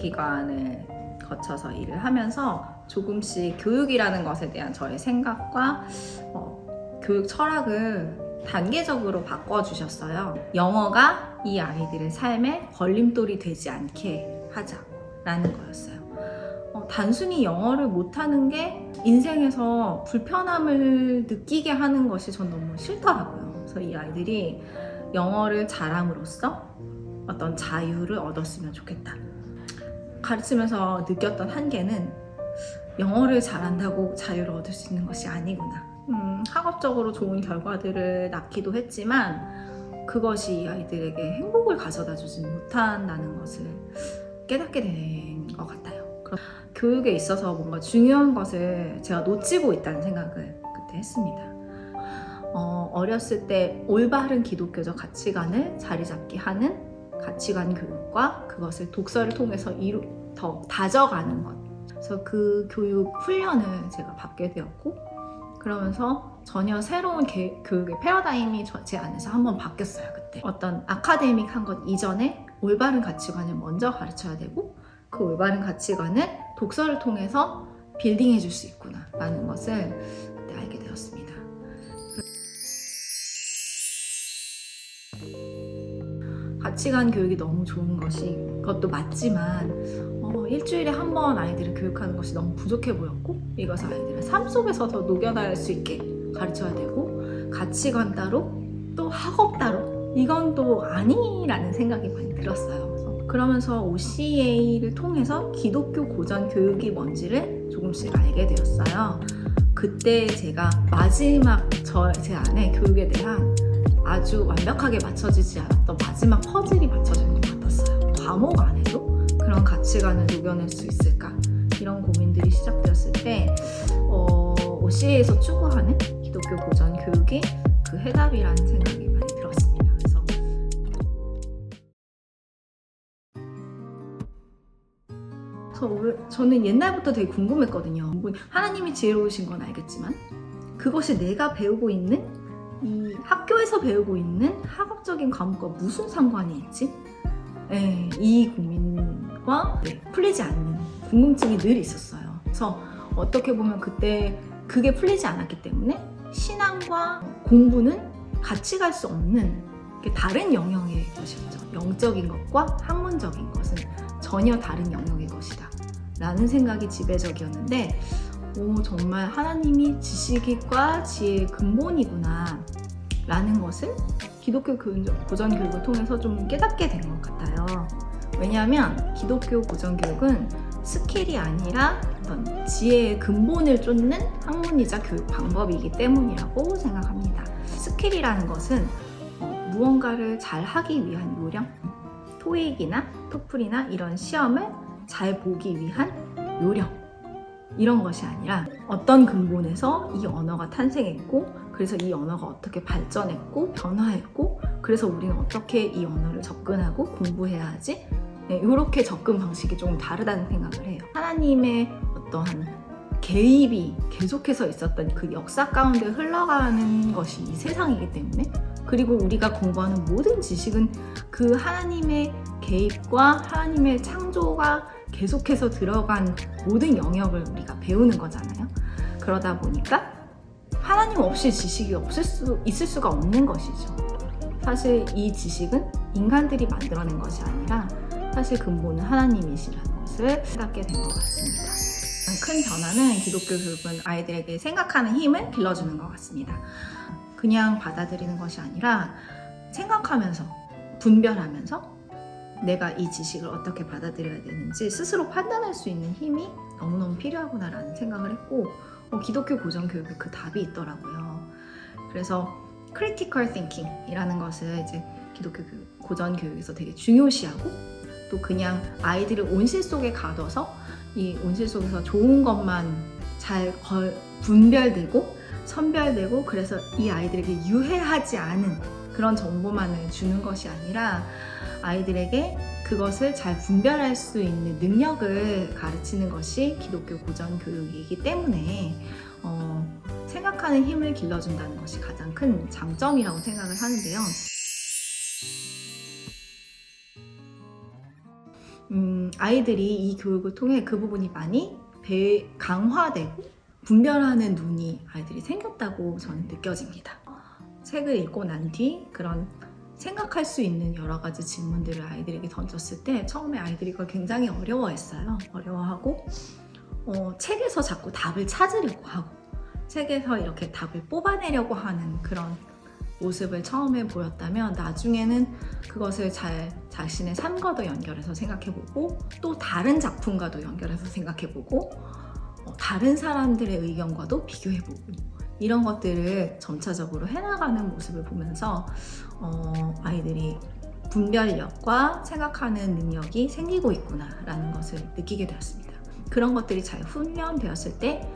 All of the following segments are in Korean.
기관을 거쳐서 일을 하면서 조금씩 교육이라는 것에 대한 저의 생각과 교육 철학을 단계적으로 바꿔주셨어요. 영어가 이 아이들의 삶에 걸림돌이 되지 않게 하자라는 거였어요. 단순히 영어를 못하는 게 인생에서 불편함을 느끼게 하는 것이 전 너무 싫더라고요. 그래서 이 아이들이 영어를 잘함으로써 어떤 자유를 얻었으면 좋겠다. 가르치면서 느꼈던 한계는 영어를 잘한다고 자유를 얻을 수 있는 것이 아니구나. 학업적으로 좋은 결과들을 낳기도 했지만 그것이 이 아이들에게 행복을 가져다 주지 못한다는 것을 깨닫게 된 것 같아요. 교육에 있어서 뭔가 중요한 것을 제가 놓치고 있다는 생각을 그때 했습니다. 어렸을 때 올바른 기독교적 가치관을 자리 잡게 하는 가치관 교육과 그것을 독서를 통해서 더 다져가는 것. 그래서 그 교육 훈련을 제가 받게 되었고, 그러면서 전혀 새로운 교육의 패러다임이 제 안에서 한번 바뀌었어요. 그때 어떤 아카데믹한 것 이전에 올바른 가치관을 먼저 가르쳐야 되고, 그 올바른 가치관을 독서를 통해서 빌딩해 줄 수 있구나 라는 것을 그때 알게 되었습니다. 가치관 교육이 너무 좋은 것이 그것도 맞지만 일주일에 한 번 아이들을 교육하는 것이 너무 부족해 보였고, 이것을 아이들의 삶 속에서도 녹여낼 수 있게 가르쳐야 되고, 가치관 따로 또 학업 따로 이건 또 아니라는 생각이 많이 들었어요. 그러면서 OCA를 통해서 기독교 고전 교육이 뭔지를 조금씩 알게 되었어요. 그때 제가 마지막 제 안에 교육에 대한 아주 완벽하게 맞춰지지 않았던 마지막 퍼즐이 맞춰진 것 같았어요. 과목 안에도 그런 가치관을 녹여낼 수 있을까? 이런 고민들이 시작되었을 때 OCA에서 추구하는 기독교 고전 교육이 그 해답이라는 생각이 많이 들었습니다. 저는 옛날부터 되게 궁금했거든요. 하나님이 지혜로우신 건 알겠지만 그것이 내가 배우고 있는 이 학교에서 배우고 있는 학업적인 과목과 무슨 상관이 있지? 이 고민과 풀리지 않는 궁금증이 늘 있었어요. 그래서 어떻게 보면 그때 그게 풀리지 않았기 때문에 신앙과 공부는 같이 갈 수 없는 다른 영역의 것이었죠. 영적인 것과 학문적인 것은 전혀 다른 영역의 것이다 라는 생각이 지배적이었는데, 정말 하나님이 지식과 지혜의 근본이구나 라는 것을 기독교 고전 교육을 통해서 좀 깨닫게 된 것 같아요. 왜냐하면 기독교 고전 교육은 스킬이 아니라 어떤 지혜의 근본을 쫓는 학문이자 교육 방법이기 때문이라고 생각합니다. 스킬이라는 것은 무언가를 잘 하기 위한 요령, 토익이나 토플이나 이런 시험을 잘 보기 위한 요령, 이런 것이 아니라 어떤 근본에서 이 언어가 탄생했고, 그래서 이 언어가 어떻게 발전했고 변화했고, 그래서 우리는 어떻게 이 언어를 접근하고 공부해야 하지? 이렇게 접근 방식이 조금 다르다는 생각을 해요. 하나님의 어떠한 개입이 계속해서 있었던 그 역사 가운데 흘러가는 것이 이 세상이기 때문에, 그리고 우리가 공부하는 모든 지식은 그 하나님의 개입과 하나님의 창조가 계속해서 들어간 모든 영역을 우리가 배우는 거잖아요. 그러다 보니까 하나님 없이 지식이 있을 수가 없는 것이죠. 사실 이 지식은 인간들이 만들어낸 것이 아니라 사실 근본은 하나님이시라는 것을 깨닫게 된 것 같습니다. 큰 변화는 기독교 교육은 아이들에게 생각하는 힘을 길러주는 것 같습니다. 그냥 받아들이는 것이 아니라 생각하면서, 분별하면서 내가 이 지식을 어떻게 받아들여야 되는지 스스로 판단할 수 있는 힘이 너무너무 필요하구나라는 생각을 했고, 기독교 고전 교육에 그 답이 있더라고요. 그래서 critical thinking이라는 것을 이제 기독교 고전 교육에서 되게 중요시하고, 또 그냥 아이들을 온실 속에 가둬서 이 온실 속에서 좋은 것만 잘 분별되고 선별되고, 그래서 이 아이들에게 유해하지 않은 그런 정보만을 주는 것이 아니라 아이들에게 그것을 잘 분별할 수 있는 능력을 가르치는 것이 기독교 고전 교육이기 때문에 생각하는 힘을 길러준다는 것이 가장 큰 장점이라고 생각을 하는데요. 아이들이 이 교육을 통해 그 부분이 많이 강화되고 분별하는 눈이 아이들이 생겼다고 저는 느껴집니다. 책을 읽고 난 뒤 그런 생각할 수 있는 여러 가지 질문들을 아이들에게 던졌을 때 처음에 아이들이 그걸 굉장히 어려워했어요. 어려워하고 책에서 자꾸 답을 찾으려고 하고 책에서 이렇게 답을 뽑아내려고 하는 그런 모습을 처음에 보였다면 나중에는 그것을 잘 자신의 삶과도 연결해서 생각해보고 또 다른 작품과도 연결해서 생각해보고 다른 사람들의 의견과도 비교해보고 이런 것들을 점차적으로 해나가는 모습을 보면서 아이들이 분별력과 생각하는 능력이 생기고 있구나라는 것을 느끼게 되었습니다. 그런 것들이 잘 훈련되었을 때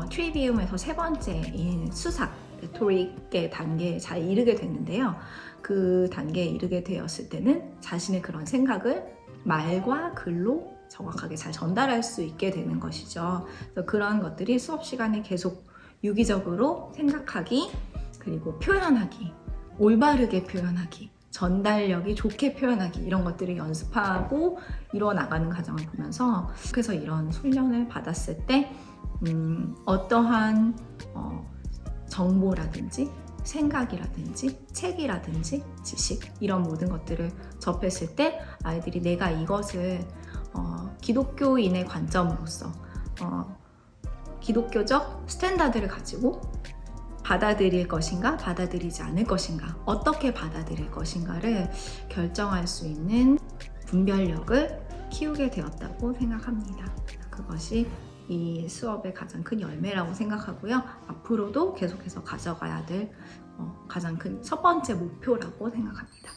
트리비움에서 세 번째인 수삭, 레토릭의 단계에 잘 이르게 됐는데요. 그 단계에 이르게 되었을 때는 자신의 그런 생각을 말과 글로 정확하게 잘 전달할 수 있게 되는 것이죠. 그래서 그런 것들이 수업 시간에 계속 유기적으로 생각하기, 그리고 표현하기, 올바르게 표현하기, 전달력이 좋게 표현하기 이런 것들을 연습하고 이루어 나가는 과정을 보면서 그래서 이런 훈련을 받았을 때 어떠한 정보라든지 생각이라든지 책이라든지 지식 이런 모든 것들을 접했을 때 아이들이 내가 이것을 기독교인의 관점으로서 기독교적 스탠다드를 가지고 받아들일 것인가 받아들이지 않을 것인가 어떻게 받아들일 것인가를 결정할 수 있는 분별력을 키우게 되었다고 생각합니다. 그것이 이 수업의 가장 큰 열매라고 생각하고요. 앞으로도 계속해서 가져가야 될 가장 큰 첫 번째 목표라고 생각합니다.